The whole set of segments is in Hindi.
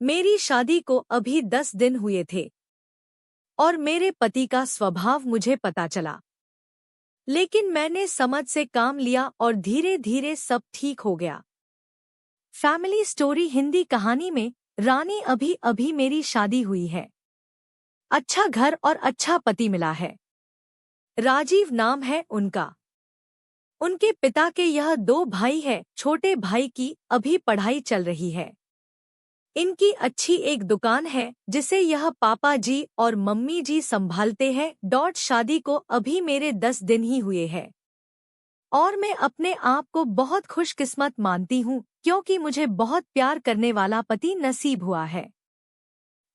मेरी शादी को अभी 10 दिन हुए थे और मेरे पति का स्वभाव मुझे पता चला। लेकिन मैंने समझ से काम लिया और धीरे धीरे सब ठीक हो गया। फैमिली स्टोरी हिंदी कहानी में रानी अभी अभी मेरी शादी हुई है। अच्छा घर और अच्छा पति मिला है। राजीव नाम है उनका। उनके पिता के यह 2 भाई है। छोटे भाई की अभी पढ़ाई चल रही है। इनकी अच्छी एक दुकान है जिसे यह पापा जी और मम्मी जी संभालते हैं। शादी को अभी मेरे 10 दिन ही हुए हैं और मैं अपने आप को बहुत खुशकिस्मत मानती हूँ क्योंकि मुझे बहुत प्यार करने वाला पति नसीब हुआ है।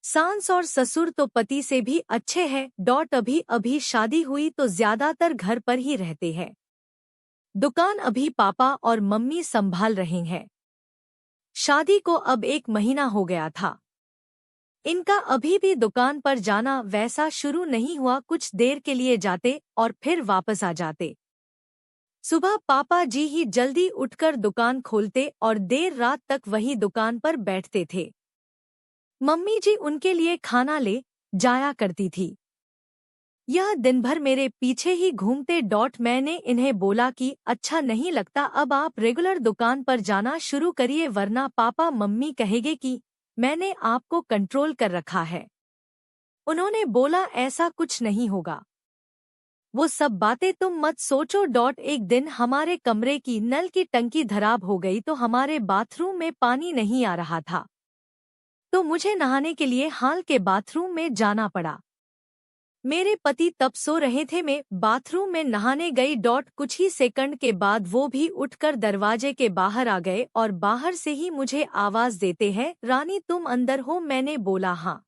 सास और ससुर तो पति से भी अच्छे हैं। अभी अभी शादी हुई तो ज्यादातर घर पर ही रहते हैं। दुकान अभी पापा और मम्मी संभाल रहे हैं। शादी को अब 1 महीना हो गया था। इनका अभी भी दुकान पर जाना वैसा शुरू नहीं हुआ। कुछ देर के लिए जाते और फिर वापस आ जाते। सुबह पापा जी ही जल्दी उठकर दुकान खोलते और देर रात तक वही दुकान पर बैठते थे। मम्मी जी उनके लिए खाना ले जाया करती थी। यह दिन भर मेरे पीछे ही घूमते। मैंने इन्हें बोला कि अच्छा नहीं लगता, अब आप रेगुलर दुकान पर जाना शुरू करिए वरना पापा मम्मी कहेंगे कि मैंने आपको कंट्रोल कर रखा है। उन्होंने बोला ऐसा कुछ नहीं होगा, वो सब बातें तुम मत सोचो। एक दिन हमारे कमरे की नल की टंकी खराब हो गई तो हमारे बाथरूम में पानी नहीं आ रहा था, तो मुझे नहाने के लिए हाल के बाथरूम में जाना पड़ा। मेरे पति तब सो रहे थे। मैं बाथरूम में नहाने गई। कुछ ही सेकंड के बाद वो भी उठकर दरवाजे के बाहर आ गए और बाहर से ही मुझे आवाज देते हैं, रानी तुम अंदर हो? मैंने बोला हाँ।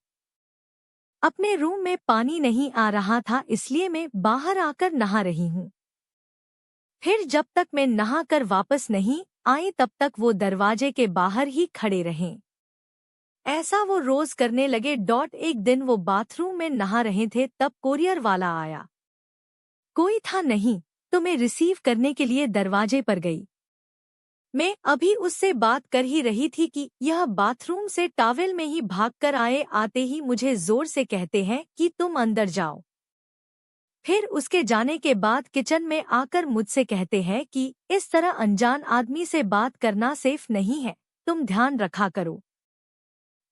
अपने रूम में पानी नहीं आ रहा था इसलिए मैं बाहर आकर नहा रही हूँ। फिर जब तक मैं नहा कर वापस नहीं आई तब तक वो दरवाजे के बाहर ही खड़े रहे। ऐसा वो रोज करने लगे। एक दिन वो बाथरूम में नहा रहे थे तब कोरियर वाला आया। कोई था नहीं तो मैं रिसीव करने के लिए दरवाजे पर गई। मैं अभी उससे बात कर ही रही थी कि यह बाथरूम से टॉवेल में ही भागकर आए। आते ही मुझे जोर से कहते हैं कि तुम अंदर जाओ। फिर उसके जाने के बाद किचन में आकर मुझसे कहते हैं कि इस तरह अनजान आदमी से बात करना सेफ नहीं है, तुम ध्यान रखा करो।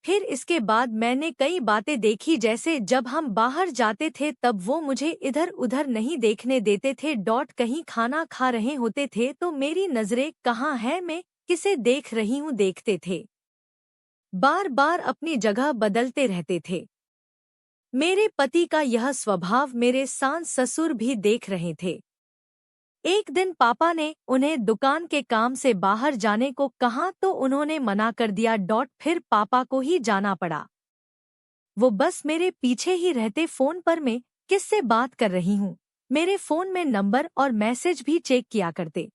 फिर इसके बाद मैंने कई बातें देखी, जैसे जब हम बाहर जाते थे तब वो मुझे इधर उधर नहीं देखने देते थे। कहीं खाना खा रहे होते थे तो मेरी नजरें कहाँ है, मैं किसे देख रही हूँ देखते थे। बार बार अपनी जगह बदलते रहते थे। मेरे पति का यह स्वभाव मेरे सास ससुर भी देख रहे थे। एक दिन पापा ने उन्हें दुकान के काम से बाहर जाने को कहा तो उन्होंने मना कर दिया। फिर पापा को ही जाना पड़ा। वो बस मेरे पीछे ही रहते। फोन पर मैं किससे बात कर रही हूँ, मेरे फोन में नंबर और मैसेज भी चेक किया करते।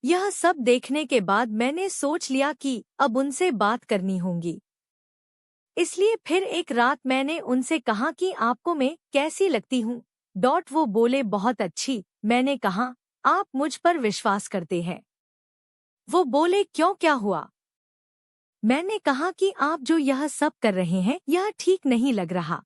यह सब देखने के बाद मैंने सोच लिया कि अब उनसे बात करनी होगी। इसलिए फिर एक रात मैंने उनसे कहा कि आपको मैं कैसी लगती हूँ? वो बोले बहुत अच्छी। मैंने कहा आप मुझ पर विश्वास करते हैं? वो बोले क्यों, क्या हुआ? मैंने कहा कि आप जो यह सब कर रहे हैं यह ठीक नहीं लग रहा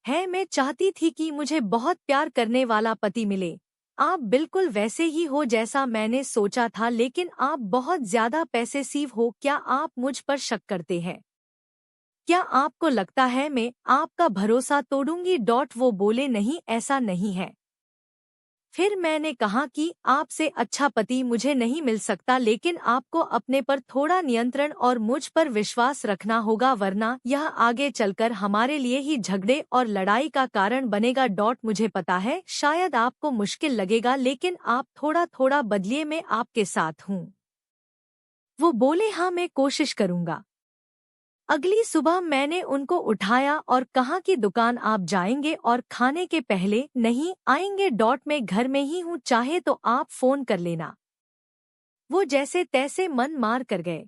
है। मैं चाहती थी कि मुझे बहुत प्यार करने वाला पति मिले। आप बिल्कुल वैसे ही हो जैसा मैंने सोचा था, लेकिन आप बहुत ज्यादा पैसेसिव हो। क्या आप मुझ पर शक करते हैं? क्या आपको लगता है मैं आपका भरोसा तोड़ूंगी? वो बोले नहीं, ऐसा नहीं है। फिर मैंने कहा कि आपसे अच्छा पति मुझे नहीं मिल सकता, लेकिन आपको अपने पर थोड़ा नियंत्रण और मुझ पर विश्वास रखना होगा वरना यह आगे चलकर हमारे लिए ही झगड़े और लड़ाई का कारण बनेगा। मुझे पता है शायद आपको मुश्किल लगेगा, लेकिन आप थोड़ा थोड़ा बदलिए, मैं आपके साथ हूँ। वो बोले हाँ, मैं कोशिश करूँगा। अगली सुबह मैंने उनको उठाया और कहा कि दुकान आप जाएंगे और खाने के पहले नहीं आएंगे? मैं घर में ही हूँ, चाहे तो आप फोन कर लेना। वो जैसे तैसे मन मार कर गए,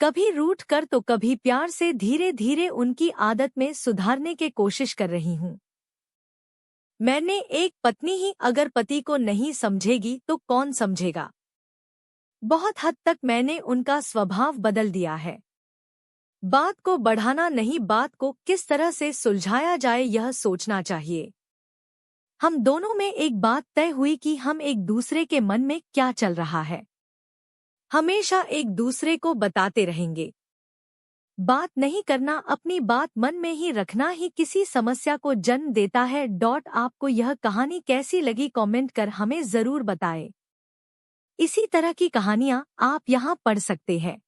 कभी रूठ कर तो कभी प्यार से। धीरे धीरे उनकी आदत में सुधारने की कोशिश कर रही हूँ। मैंने एक पत्नी ही अगर पति को नहीं समझेगी तो कौन समझेगा? बहुत हद तक मैंने उनका स्वभाव बदल दिया है। बात को बढ़ाना नहीं, बात को किस तरह से सुलझाया जाए यह सोचना चाहिए। हम दोनों में एक बात तय हुई कि हम एक दूसरे के मन में क्या चल रहा है हमेशा एक दूसरे को बताते रहेंगे। बात नहीं करना, अपनी बात मन में ही रखना ही किसी समस्या को जन्म देता है। आपको यह कहानी कैसी लगी कमेंट कर हमें जरूर बताएं। इसी तरह की कहानियां आप यहाँ पढ़ सकते हैं।